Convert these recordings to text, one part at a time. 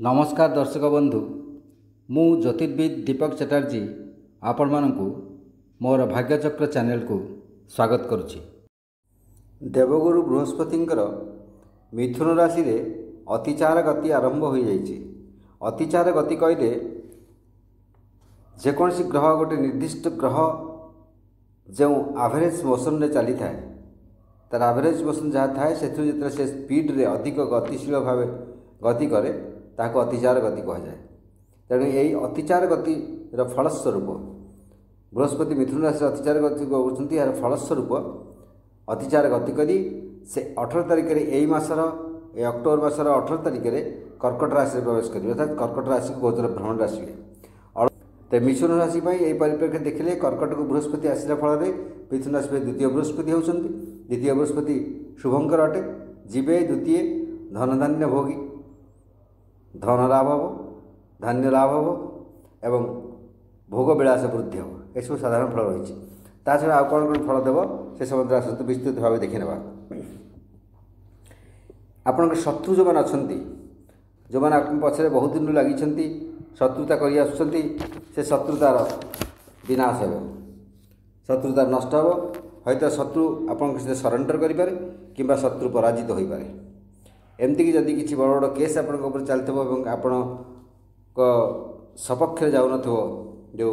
नमस्कार दर्शक बंधु मु ज्योतिर्विद दीपक चटर्जी आपण मानकु मोर भाग्यचक्र चैनल को स्वागत करुछि। देवगुरु बृहस्पतिंकर मिथुन राशि रे अतिचार गति आरंभ हो जाइछि। अतिचार गति कहले जेकोसी ग्रह गोटे निर्दिष्ट ग्रह जो एवरेज मोशन रे चली थाए तार एवरेज मोशन जहाँ थाए से स्पीड रे अधिक गतिशील भाव गति करे ताको अतिचार गति कह जाए। तेणु यही अतिचार गतिर फलस्वरूप बृहस्पति मिथुन राशि अतिचार गति कर यार फलस्वरूप अतिचार गति करी से 18 तारिख यही मासर अक्टोबर मासर 18 तारिख कर्कट राशि प्रवेश करेंगे अर्थात कर्कट राशि को गोचर भ्रमण आसवे। तो मिथुन राशि यही परिप्रेक्षी देखिले कर्कट को बृहस्पति आसला फल मिथुन राशि द्वितीय बृहस्पति होती द्वितीय बृहस्पति शुभंकर अटे जीवे द्वितीय धन धान्य भोगी धन लाभ हो धान्य लाभ हो एवं भोग विलास वृद्धि हो यह साधारण फल रही। छड़ा आउ कौन कौन फल देव से संबंध आसतु विस्तृत भाव देखी ना। आपण शत्रु जो मैंने अच्छा जो मैंने पछे बहुत दिन लगी शत्रुता कर शत्रुतार विनाश हो शत्रुतार नष्ट हो हयतो शत्रु आपन सरेंडर करें कि शत्रु पराजित हो पारे। एमती कि जदि किसी बड़ बड़ केस आपण चलते आपण सपक्ष जाऊन जो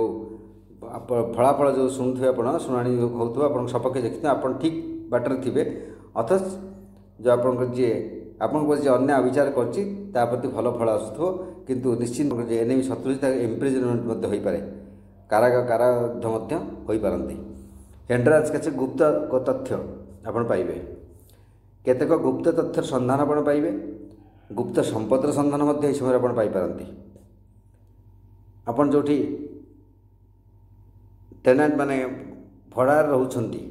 फलाफल जो शुणुवे आप शुणी हो सपक्ष देखते आप ठीक बाटर थे अथच जो आप जी आपको जी अन्याय विचार करती भल फल आसुव किंतु निश्चित एनिमी शत्रु इम्प्रिजनमेंट हो पारे कारागार हो पारती। हेंड्राज कैसे गुप्त तथ्य आप पाइबे केतेक गुप्त तथ्यर सन्धान आप पाइबे गुप्त संपदर सन्धान यह समय आप पाइपारती। आपन जो टेनांट माने भड़ार रोचंती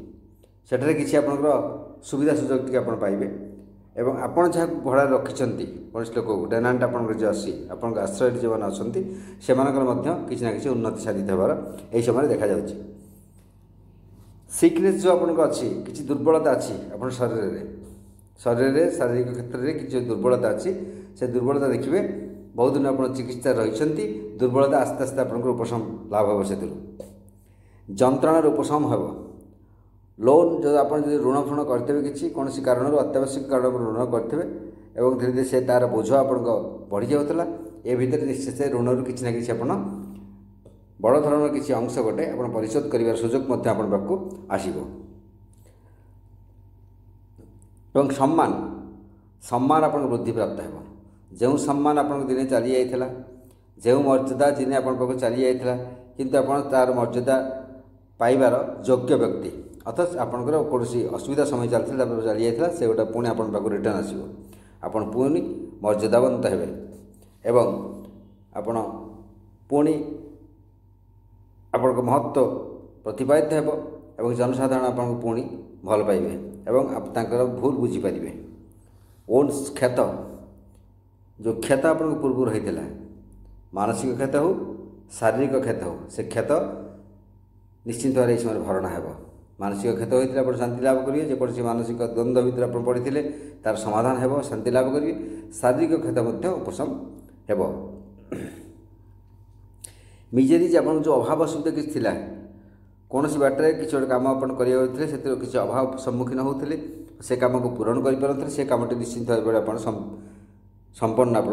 सेठारे किसी आपनकर सुविधा सुजोग टी आप पाइबे एवं आपन जहाँ भड़ार रखिंट कौन लोक टेनांट आपन जो आसी आपन आश्रय जो मैंने अच्छा से किसी ना कि उन्नति साधित होवार यही समय देखा जाउछि। सिकनेस जो आपन अच्छी किसी दुर्बलता अच्छी आप शरीर में शारीरिक क्षेत्र में किसी दुर्बलता अच्छी से दुर्बलता देखिए बहुत दिन आप चिकित्सा रही दुर्बलता आस्ते आस्ते आप उपशम लाभ हो से जंत्रणार उपशम हो लोन जो आप ऋण फुण करेंगे किसी कौन कारण अत्यावश्यक कारण ऋण करेंगे और धीरे धीरे से तार बोझ आप बढ़ी जाऊला ए भितर निश्चित ऋण किसी ना कि आप बड़ धरण किसी अंश गोटे आप परिशोध कर सुजोग आसब। एवं सम्मान सम्मान आप वृद्धि प्राप्त हो जो सम्मान आप दिने चली जाइला जो मर्यादा दिने आप चली जाइला किंतु आप तार मर्यादा पाइबार योग्य व्यक्ति अथच आपंकर कौन असुविधा समय चलती चली जाइला से गोटे पुणी आप रिटर्न आसो आपन पुणी मर्यादावंत हे एवं आपण पुणी आपण महत्व प्रतिपादित हो जनसाधारण आपको पुणी भल पाइबे एवं आप तांकर भूल बुझीपारे। ओन क्षत जो क्षत आप पूर्व रही है मानसिक क्षत हो शारीरिक क्षत हो से क्षत निश्चिंत भाव यह समय भरणा हो मानसिक क्षत होता है शांति लाभ करेंगे जेकोसी मानसिक द्वंद्व भितर आप पड़ते तार समाधान हो शांति लाभ करेंगे शारीरिक क्षत उपशम हो मिजेरीज आप जो अभाव असुविधा किसी थी कौन बाटे किसी गोटे कम आप किसी अभाव सम्मुखीन होते से कम को पूरण कर से कमटी निश्चिंत भाव आप संपन्न आप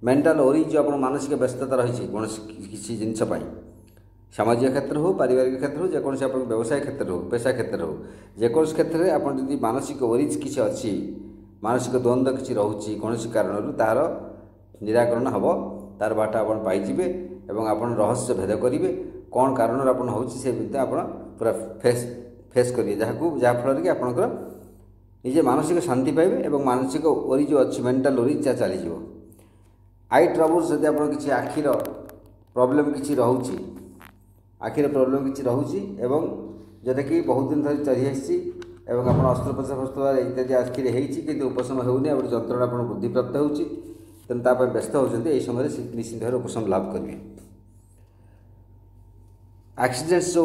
मेंटाल ओरी जो आप मानसिक व्यस्तता रही कौन किसी जिनपाई सामाजिक क्षेत्र हो पारिवारिक क्षेत्र हो जेकोसी आप व्यवसाय क्षेत्र हो पेशा क्षेत्र हो जेकोसी क्षेत्र में आप मानसिक ओरीज किसी अच्छी मानसिक द्वंद्व किसी रोचे कौन कारण तार निराकरण हम तार बाट आप पाइबे और आप रहस्य भेद करेंगे कौन कारण आप पूरा फेस करेंगे जहाँफल कि आपंकर निजे मानसिक शांति पाइबे और मानसिक ओरी जो अच्छी मेंटाल ओरी चलीज आई ट्रबल्स जब आप किसी आखिर प्रॉब्लम किसी रोचे आखिर प्रॉब्लम किसी रोचे जोटा कि बहुत दिन धरी चली आसी आप अस्त्रोपचार इत्यादि आखिर हो उपशम होनी जंत्रणा आप बुद्धि प्राप्त हो तेनाली व्यस्त होती यही समय निश्चित भाव उपशम लाभ करेंगे। एक्सीडेंट्स जो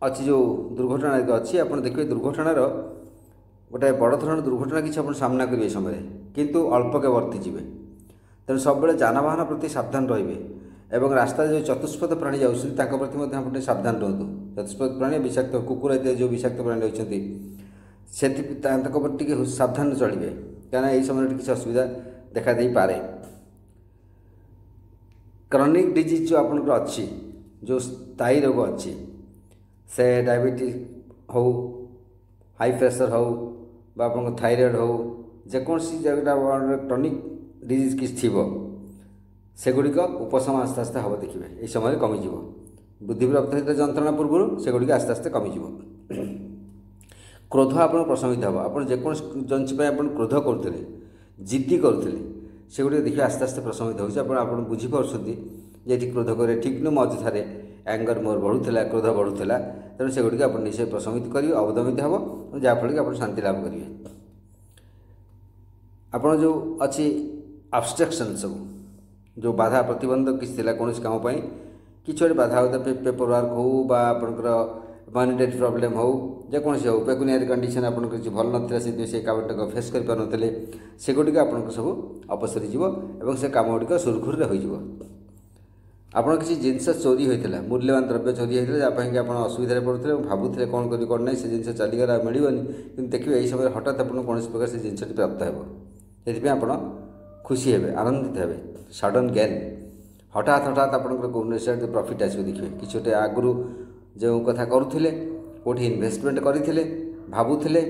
अच्छी जो दुर्घटना अच्छी आप देखिए दुर्घटनार गोटे बड़ धरण दुर्घटना किसी आप सामना करेंगे समय किंतु अल्पके वर्तीजे तेणु सब जानवाहन प्रति सावधान रहिबे एवं रास्ता जो चतुष्पथ प्राणी जाऊँच प्रति आप सावधान रुहतु। चतुष्पथ प्राणी विषाक्त कुकुर इत्यादि जो विषाक्त प्राणी रही से सावधान चलिए क्या यही समय किसी असुविधा देखा दे पारे। क्रॉनिक डिजीज जो आपनकर अच्छी जो स्थायी रोग अच्छी से डायबिटीज हो हाई प्रेशर हो थायराइड हो जेकोसी जगह क्रॉनिक डिजीज किसी थी सेगुड़िक उपशम आस्ते आस्ते हम देखिए यही समय कमिज बुद्धिविरक्त होता जंत्रणा पूर्व सेगुड़िक आस्ते आस्ते कमिज। क्रोध आप प्रशमित हम आप जेकोसी जिनस क्रोध करुले जिद्दी करुले सेगुड़ी देखिए आस्ते आस्ते प्रशमित हो बुझीपारे ये क्रोध करे ठीक नु मझे एंगर मोर बढ़ूला क्रोध बढ़ूला तेणु सेगुड़ी आप निश्चय प्रशमित करेंगे अवदमित हम जहाँफल कि आप शांति लाभ करेंगे। आपड़ जो अच्छी अब्स्ट्रक्शन सब जो बाधा प्रतिबंधक किसी कौन काम किसी गोटे बाधा होता पेपर वर्क हो आपंकर मॉनिटरी प्रॉब्लम हो जेकोसी हो पेकुनियारी कंडीशन आप भल ना से कामटा फेस कर सेगुड़ी आप सब अपसरी से कम गुड़िक सुरखुरी हो आपड़ किसी जिनस चोरी होता मूल्यवान द्रव्य चोरी होता जहाँपाई कि आप असुविधा पड़ते भावुले कौन करी कौन ना से जिन चलीगला मिलनी कि देखिए यही समय हठात आप कौन प्रकार से जिनस प्राप्त हो आप खुशी हे आनंदित हे सडन गेन हठात हठात आपंकर कौन प्रॉफिट आसो देखिए किसी गोटे आगु जो कथा करुले कौटी इन्वेस्टमेंट करते भावुले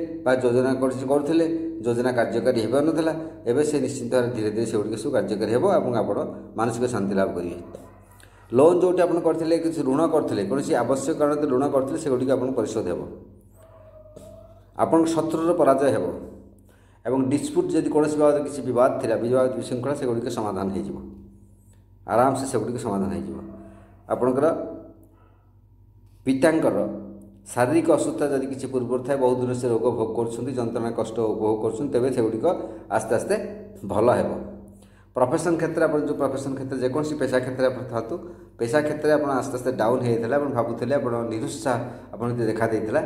योजना करुले योजना कार्यकारी हो नाला एवं से निश्चित भाव धीरे धीरे से गुड़िक सब कार्यकारी हो आप मानसिक शांति लाभ करेंगे। लोन जोटी आप करते किसी ऋण करते कौन आवश्यक कारण ऋण करते से गुड़िक आप परिशोध हो आप शत्रुर पराजय हो एवं डिस्प्यूट जब कौन बाबद किसी बद थी बद विशृंखला से गुड़िक समाधान हो आराम से गुड़िक समाधान होपणकर पितांकर शारीरिक असुस्थता जदि किसी पूर्व था बहुत दिन से रोग भोग कर जंत्रणा कष्ट उपभोग कर से गुड़िक आस्ते आस्ते भल हो। प्रोफेशन क्षेत्र आप जो प्रोफेशन क्षेत्र जेकोसी पेशा क्षेत्र था पेशा क्षेत्र में आस्ते आस्ते डाउन होता भावुले आप निरुत्साह आप देखा देता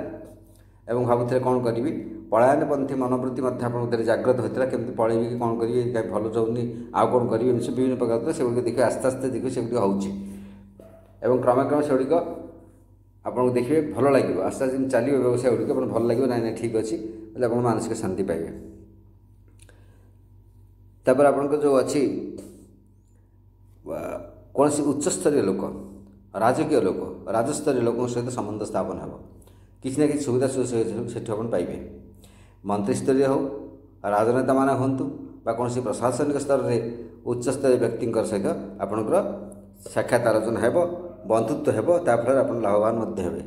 एवं भावुले कौन करी पलायनपंथी मनोवृत्ति जाग्रत होता केमती पलैबी कि कौन करी भल चाहूनी आउ कौन करी विभिन्न प्रकार से गुड़िक देखिए आस्ते आस्ते देखिए से गुड़िक हो क्रमे क्रमे से गुड़िक आपको देखिए भल लगे आस्ते आस्ते चलिए व्यवसाय गुड़िक भल लगे ना ना ठीक अच्छी बोले आप मानसिक शांति पाइबे। तापर आपन जो अच्छी कौन उच्चस्तरीय लोक राजकीय लोक राजस्तरीय लोक सहित संबंध स्थापन हो किसी ना किसी सुविधा से पाइबे। मंत्रीस्तरीय हो राजनेता मान हूँ कौन प्रशासनिक स्तर में उच्चस्तरीय व्यक्ति सहित आपंकर साक्षात आलोचना हो बंधुत्व हो ताफल आप लाभवान हे।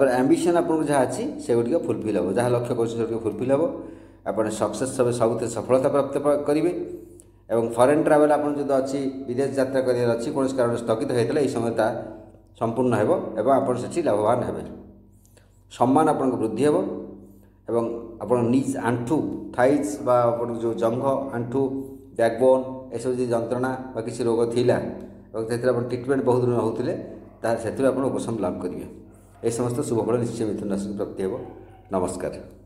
एम्बिशन आपको जहाँ अच्छी से गुड़िक फुलफिल हो जहाँ लक्ष्य कर फुलफिल हो आप सक्सेस सब सफलता प्राप्त करेंगे। एवं फॉरेन ट्रैवल आप जो अच्छी विदेश यात्रा कर कौन कारण स्थगित होता है समय संपूर्ण हो आप लाभवान हे। सम्मान आप वृद्धि हो एवं आप निज आंठू थाइज जो जंघ आंठू बैकबोन यू जो जंत्रणा किसी रोग थिला ट्रिटमेंट बहुत दिन होते से उपशम लाभ करेंगे। ये समस्त शुभफल निश्चय मिथुन राशि प्राप्ति हो। नमस्कार।